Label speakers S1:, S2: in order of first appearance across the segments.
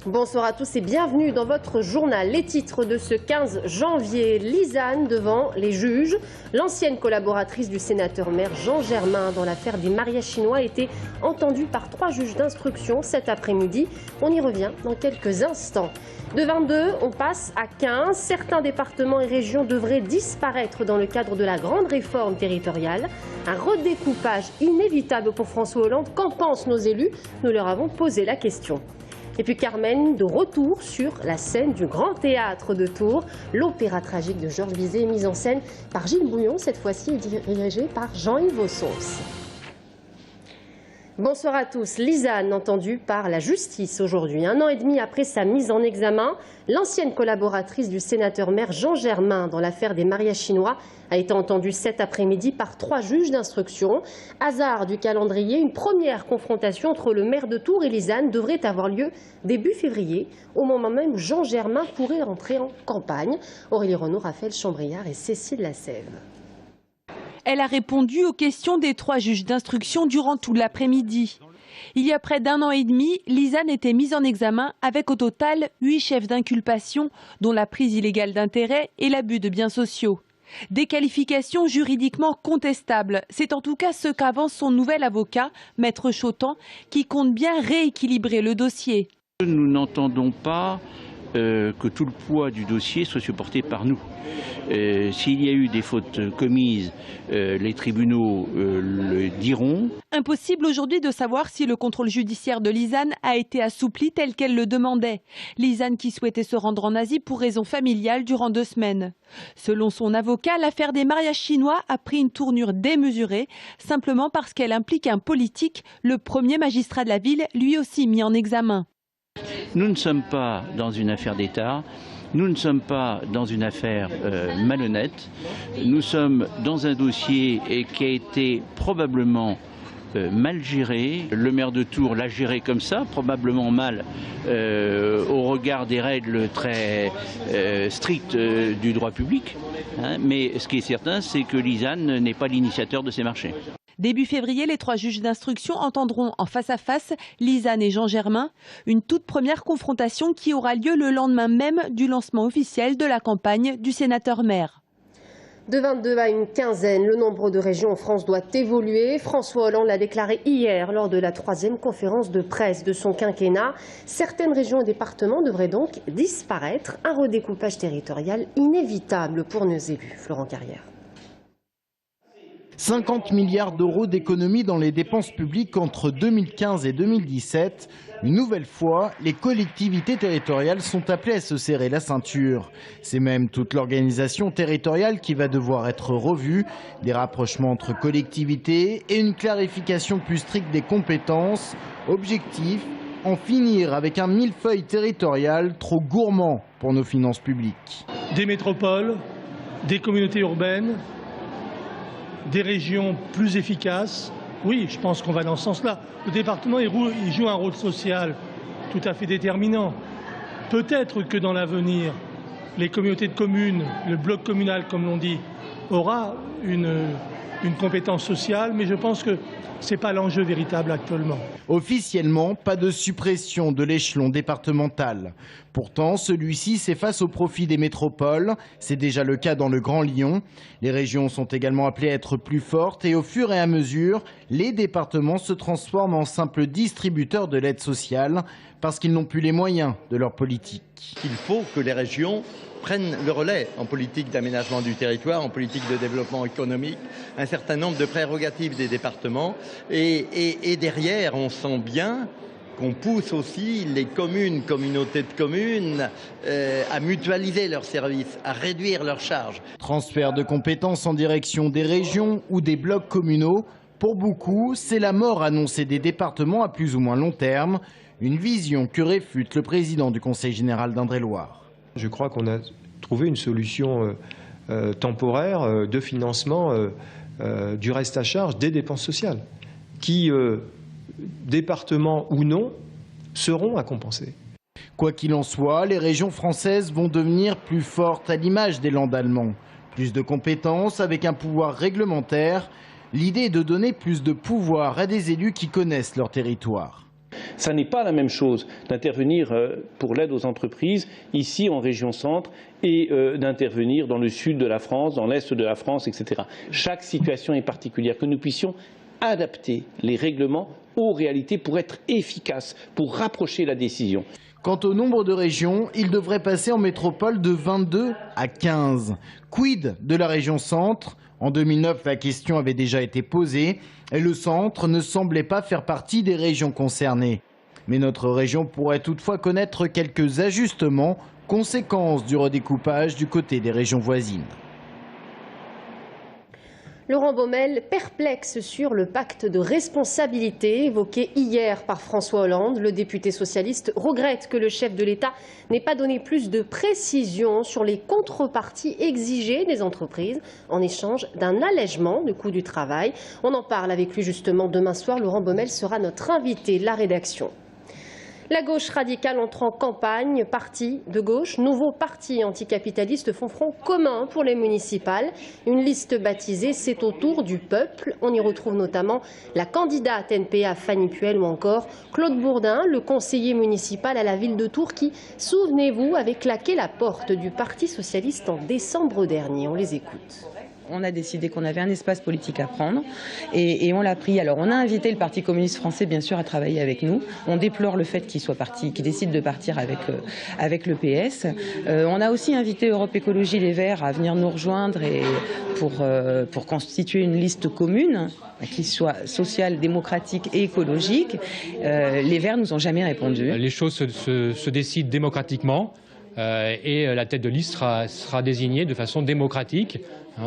S1: Bonsoir à tous et bienvenue dans votre journal. Les titres de ce 15 janvier. Lisanne devant les juges. L'ancienne collaboratrice du sénateur-maire Jean Germain dans l'affaire des mariages chinois a été entendue par 3 juges d'instruction cet après-midi. On y revient dans quelques instants. De 22, on passe à 15. Certains départements et régions devraient disparaître dans le cadre de la grande réforme territoriale. Un redécoupage inévitable pour François Hollande. Qu'en pensent nos élus? Nous leur avons posé la question. Et puis Carmen, de retour sur la scène du Grand Théâtre de Tours. L'opéra tragique de Georges Bizet est mise en scène par Gilles Bouillon, cette fois-ci dirigé par Jean-Yves Ossons. Bonsoir à tous. Lisanne, entendue par la justice aujourd'hui. 1 an et demi après sa mise en examen, l'ancienne collaboratrice du sénateur-maire Jean Germain dans l'affaire des mariages chinois a été entendue cet après-midi par 3 juges d'instruction. Hasard du calendrier, une première confrontation entre le maire de Tours et Lisanne devrait avoir lieu début février, au moment même où Jean Germain pourrait rentrer en campagne. Aurélie Renaud, Raphaël Chambriard et Cécile Lassève.
S2: Elle a répondu aux questions des 3 juges d'instruction durant tout l'après-midi. Il y a près d'1 an et demi, Lisanne était mise en examen avec au total 8 chefs d'inculpation, dont la prise illégale d'intérêt et l'abus de biens sociaux. Des qualifications juridiquement contestables. C'est en tout cas ce qu'avance son nouvel avocat, Maître Chotan, qui compte bien rééquilibrer le dossier.
S3: Nous n'entendons pas que tout le poids du dossier soit supporté par nous. S'il y a eu des fautes commises, les tribunaux le diront.
S2: Impossible aujourd'hui de savoir si le contrôle judiciaire de Lisanne a été assoupli tel qu'elle le demandait. Lisanne qui souhaitait se rendre en Asie pour raison familiale durant 2 semaines. Selon son avocat, l'affaire des mariages chinois a pris une tournure démesurée, simplement parce qu'elle implique un politique, le premier magistrat de la ville, lui aussi mis en examen.
S3: Nous ne sommes pas dans une affaire d'État, nous ne sommes pas dans une affaire malhonnête, nous sommes dans un dossier qui a été probablement mal géré. Le maire de Tours l'a géré comme ça, probablement mal au regard des règles très strictes du droit public. Mais ce qui est certain, c'est que Lisanne n'est pas l'initiateur de ces marchés.
S2: Début février, les 3 juges d'instruction entendront en face à face Lisanne et Jean Germain. Une toute première confrontation qui aura lieu le lendemain même du lancement officiel de la campagne du sénateur-maire.
S1: De 22 à une quinzaine, le nombre de régions en France doit évoluer. François Hollande l'a déclaré hier lors de la 3e conférence de presse de son quinquennat. Certaines régions et départements devraient donc disparaître. Un redécoupage territorial inévitable pour nos élus. Florent Carrière.
S4: 50 milliards d'euros d'économies dans les dépenses publiques entre 2015 et 2017. Une nouvelle fois, les collectivités territoriales sont appelées à se serrer la ceinture. C'est même toute l'organisation territoriale qui va devoir être revue. Des rapprochements entre collectivités et une clarification plus stricte des compétences. Objectif, en finir avec un millefeuille territorial trop gourmand pour nos finances publiques.
S5: Des métropoles, des communautés urbaines, des régions plus efficaces. Oui, je pense qu'on va dans ce sens-là. Le département, il joue un rôle social tout à fait déterminant. Peut-être que dans l'avenir, les communautés de communes, le bloc communal, comme l'on dit, aura une compétence sociale, mais je pense que ce n'est pas l'enjeu véritable actuellement.
S4: Officiellement, pas de suppression de l'échelon départemental. Pourtant, celui-ci s'efface au profit des métropoles. C'est déjà le cas dans le Grand Lyon. Les régions sont également appelées à être plus fortes et au fur et à mesure, les départements se transforment en simples distributeurs de l'aide sociale parce qu'ils n'ont plus les moyens de leur politique.
S6: Il faut que les régions prennent le relais en politique d'aménagement du territoire, en politique de développement économique, un certain nombre de prérogatives des départements. Et derrière, on sent bien qu'on pousse aussi les communes, communautés de communes, à mutualiser leurs services, à réduire leurs charges.
S4: Transfert de compétences en direction des régions ou des blocs communaux. Pour beaucoup, c'est la mort annoncée des départements à plus ou moins long terme. Une vision que réfute le président du Conseil général d'Indre-et-Loire.
S7: Je crois qu'on a trouvé une solution temporaire de financement du reste à charge des dépenses sociales, qui, départements ou non, seront à compenser.
S4: Quoi qu'il en soit, les régions françaises vont devenir plus fortes à l'image des Landes allemands. Plus de compétences avec un pouvoir réglementaire. L'idée est de donner plus de pouvoir à des élus qui connaissent leur territoire.
S8: Ça n'est pas la même chose d'intervenir pour l'aide aux entreprises ici en région centre et d'intervenir dans le sud de la France, dans l'est de la France, etc. Chaque situation est particulière. Que nous puissions adapter les règlements aux réalités pour être efficaces, pour rapprocher la décision.
S4: Quant au nombre de régions, il devrait passer en métropole de 22 à 15. Quid de la région centre ? En 2009, la question avait déjà été posée et le centre ne semblait pas faire partie des régions concernées. Mais notre région pourrait toutefois connaître quelques ajustements, conséquences du redécoupage du côté des régions voisines.
S1: Laurent Baumel, perplexe sur le pacte de responsabilité évoqué hier par François Hollande. Le député socialiste regrette que le chef de l'État n'ait pas donné plus de précisions sur les contreparties exigées des entreprises en échange d'un allègement du coût du travail. On en parle avec lui justement demain soir. Laurent Baumel sera notre invité de la rédaction. La gauche radicale entre en campagne, parti de gauche, nouveaux partis anticapitalistes font front commun pour les municipales. Une liste baptisée « C'est au tour du peuple ». On y retrouve notamment la candidate NPA Fanny Puel ou encore Claude Bourdin, le conseiller municipal à la ville de Tours qui, souvenez-vous, avait claqué la porte du Parti socialiste en décembre dernier. On les écoute.
S9: On a décidé qu'on avait un espace politique à prendre et on l'a pris. Alors on a invité le Parti communiste français bien sûr à travailler avec nous. On déplore le fait qu'il décide de partir avec le PS. On a aussi invité Europe Écologie Les Verts à venir nous rejoindre et pour constituer une liste commune qui soit sociale, démocratique et écologique. Les Verts nous ont jamais répondu.
S10: Les choses se décident démocratiquement. Et la tête de liste sera désignée de façon démocratique,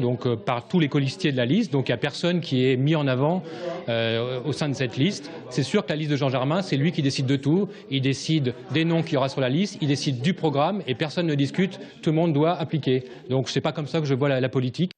S10: donc par tous les colistiers de la liste. Donc il n'y a personne qui est mis en avant au sein de cette liste. C'est sûr que la liste de Jean Germain, c'est lui qui décide de tout. Il décide des noms qu'il y aura sur la liste, il décide du programme et personne ne discute. Tout le monde doit appliquer. Donc c'est pas comme ça que je vois la politique.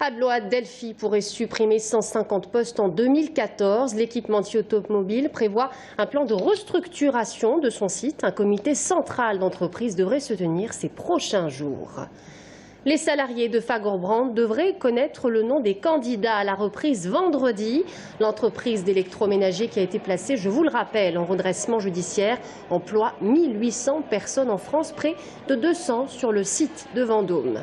S1: À Blois, Delphi pourrait supprimer 150 postes en 2014. L'équipementier automobile prévoit un plan de restructuration de son site. Un comité central d'entreprise devrait se tenir ces prochains jours. Les salariés de Fagerbrand devraient connaître le nom des candidats à la reprise vendredi. L'entreprise d'électroménager qui a été placée, je vous le rappelle, en redressement judiciaire, emploie 1800 personnes en France, près de 200 sur le site de Vendôme.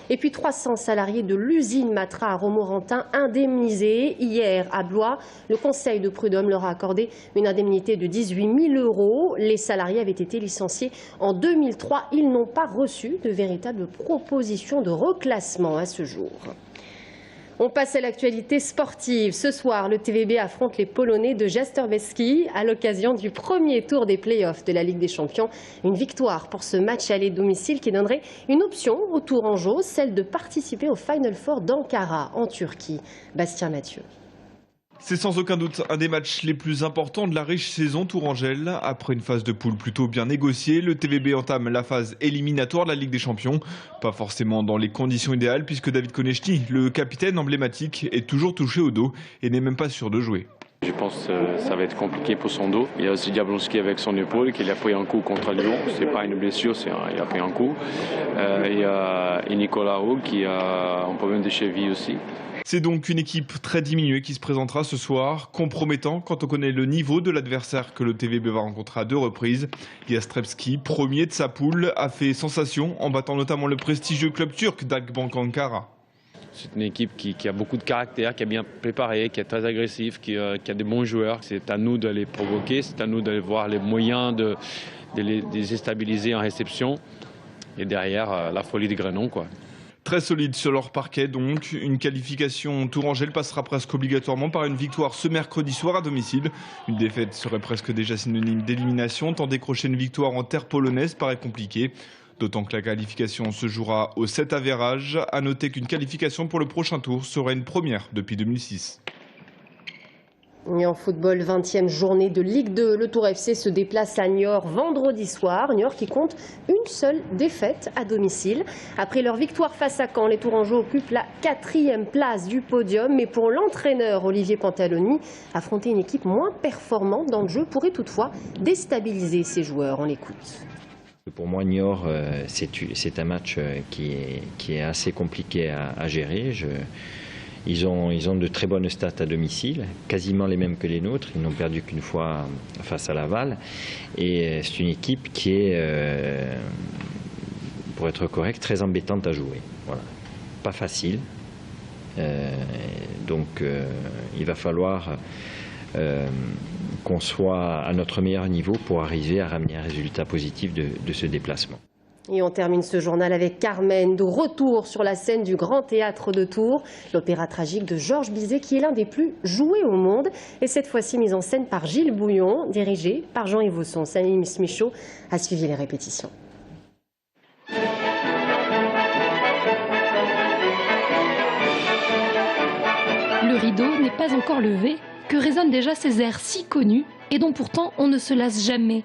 S1: Et puis 300 salariés de l'usine Matra à Romorantin indemnisés. Hier à Blois, le conseil de prud'homme leur a accordé une indemnité de 18 000 €. Les salariés avaient été licenciés en 2003. Ils n'ont pas reçu de véritable proposition de reclassement à ce jour. On passe à l'actualité sportive. Ce soir, le TVB affronte les Polonais de Jastrzębski à l'occasion du premier tour des playoffs de la Ligue des Champions. Une victoire pour ce match aller-domicile qui donnerait une option au Tourangeau, celle de participer au Final Four d'Ankara en Turquie. Bastien Mathieu.
S11: C'est sans aucun doute un des matchs les plus importants de la riche saison tourangelle. Après une phase de poule plutôt bien négociée, le TVB entame la phase éliminatoire de la Ligue des Champions. Pas forcément dans les conditions idéales puisque David Konechny, le capitaine emblématique, est toujours touché au dos et n'est même pas sûr de jouer.
S12: Je pense que ça va être compliqué pour son dos. Il y a aussi Jablonski avec son épaule qui a pris un coup contre Lyon. Ce n'est pas une blessure, il a pris un coup. Et Nicolas Roux qui a un problème de cheville aussi.
S11: C'est donc une équipe très diminuée qui se présentera ce soir, compromettant quand on connaît le niveau de l'adversaire que le TVB va rencontrer à 2 reprises. Jastrzębski, premier de sa poule, a fait sensation en battant notamment le prestigieux club turc d'Akbank Ankara.
S12: C'est une équipe qui a beaucoup de caractère, qui est bien préparée, qui est très agressive, qui a des bons joueurs. C'est à nous de les provoquer, c'est à nous de voir les moyens de les déstabiliser en réception. Et derrière, la folie des Grenons, quoi.
S11: Très solide sur leur parquet donc, une qualification tourangelle passera presque obligatoirement par une victoire ce mercredi soir à domicile. Une défaite serait presque déjà synonyme d'élimination, tant décrocher une victoire en terre polonaise paraît compliqué. D'autant que la qualification se jouera au 7 avérage. À noter qu'une qualification pour le prochain tour serait une première depuis 2006.
S1: Et en football, 20e journée de Ligue 2, le Tour FC se déplace à Niort vendredi soir. Niort qui compte une seule défaite à domicile. Après leur victoire face à Caen, les Tourangeaux occupent la 4e place du podium. Mais pour l'entraîneur Olivier Pantaloni, affronter une équipe moins performante dans le jeu pourrait toutefois déstabiliser ses joueurs. On l'écoute.
S13: Pour moi, Niort, c'est un match qui est assez compliqué à gérer. Ils ont de très bonnes stats à domicile, quasiment les mêmes que les nôtres. Ils n'ont perdu qu'une fois face à Laval. Et c'est une équipe qui est, pour être correct, très embêtante à jouer. Voilà. Pas facile. Donc il va falloir qu'on soit à notre meilleur niveau pour arriver à ramener un résultat positif de ce déplacement.
S1: Et on termine ce journal avec Carmen, de retour sur la scène du Grand Théâtre de Tours, l'opéra tragique de Georges Bizet qui est l'un des plus joués au monde. Et cette fois-ci mise en scène par Gilles Bouillon, dirigé par Jean-Yves Vosson. Salim Smichaud a suivi les répétitions.
S14: Le rideau n'est pas encore levé, que résonnent déjà ces airs si connus et dont pourtant on ne se lasse jamais.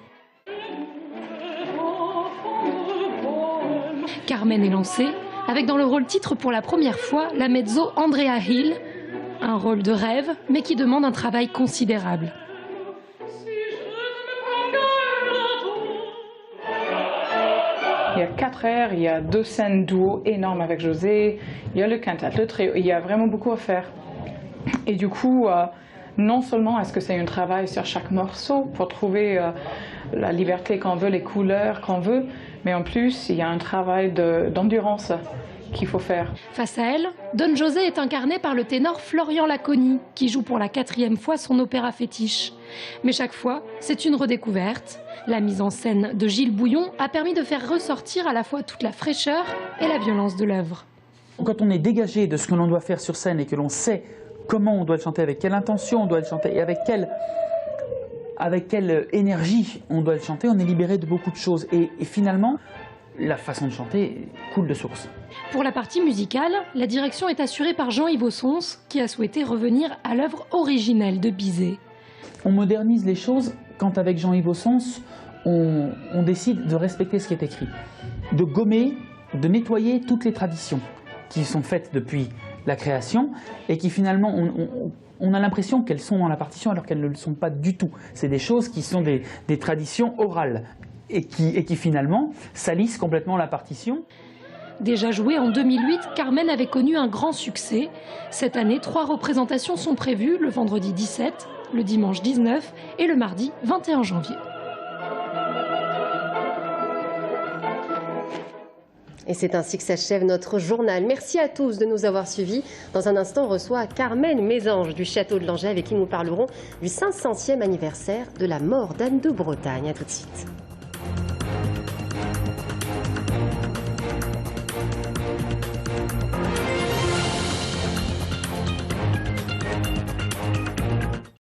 S14: Carmen est lancée, avec dans le rôle titre pour la première fois la mezzo Andrea Hill, un rôle de rêve mais qui demande un travail considérable.
S15: Il y a 4 airs, il y a 2 scènes duo énormes avec José, il y a le quintet, le trio, il y a vraiment beaucoup à faire. Et du coup, non seulement est-ce que c'est un travail sur chaque morceau pour trouver la liberté qu'on veut, les couleurs qu'on veut, mais en plus, il y a un travail d'endurance qu'il faut faire.
S14: Face à elle, Don José est incarné par le ténor Florian Laconi, qui joue pour la 4e fois son opéra fétiche. Mais chaque fois, c'est une redécouverte. La mise en scène de Gilles Bouillon a permis de faire ressortir à la fois toute la fraîcheur et la violence de l'œuvre.
S16: Quand on est dégagé de ce que l'on doit faire sur scène et que l'on sait comment on doit le chanter, avec quelle intention on doit le chanter et avec quelle énergie on doit le chanter, on est libéré de beaucoup de choses. Et finalement, la façon de chanter coule de source.
S14: Pour la partie musicale, la direction est assurée par Jean-Yves Vosson, qui a souhaité revenir à l'œuvre originelle de Bizet.
S16: On modernise les choses quand, avec Jean-Yves Vosson, on décide de respecter ce qui est écrit, de gommer, de nettoyer toutes les traditions qui sont faites depuis la création et qui finalement, on a l'impression qu'elles sont dans la partition alors qu'elles ne le sont pas du tout. C'est des choses qui sont des traditions orales et qui finalement salissent complètement la partition.
S14: Déjà jouée en 2008, Carmen avait connu un grand succès. Cette année, 3 représentations sont prévues, le vendredi 17, le dimanche 19 et le mardi 21 janvier.
S1: Et c'est ainsi que s'achève notre journal. Merci à tous de nous avoir suivis. Dans un instant, on reçoit Carmen Mésange du Château de Langeais avec qui nous parlerons du 500e anniversaire de la mort d'Anne de Bretagne. A tout de suite.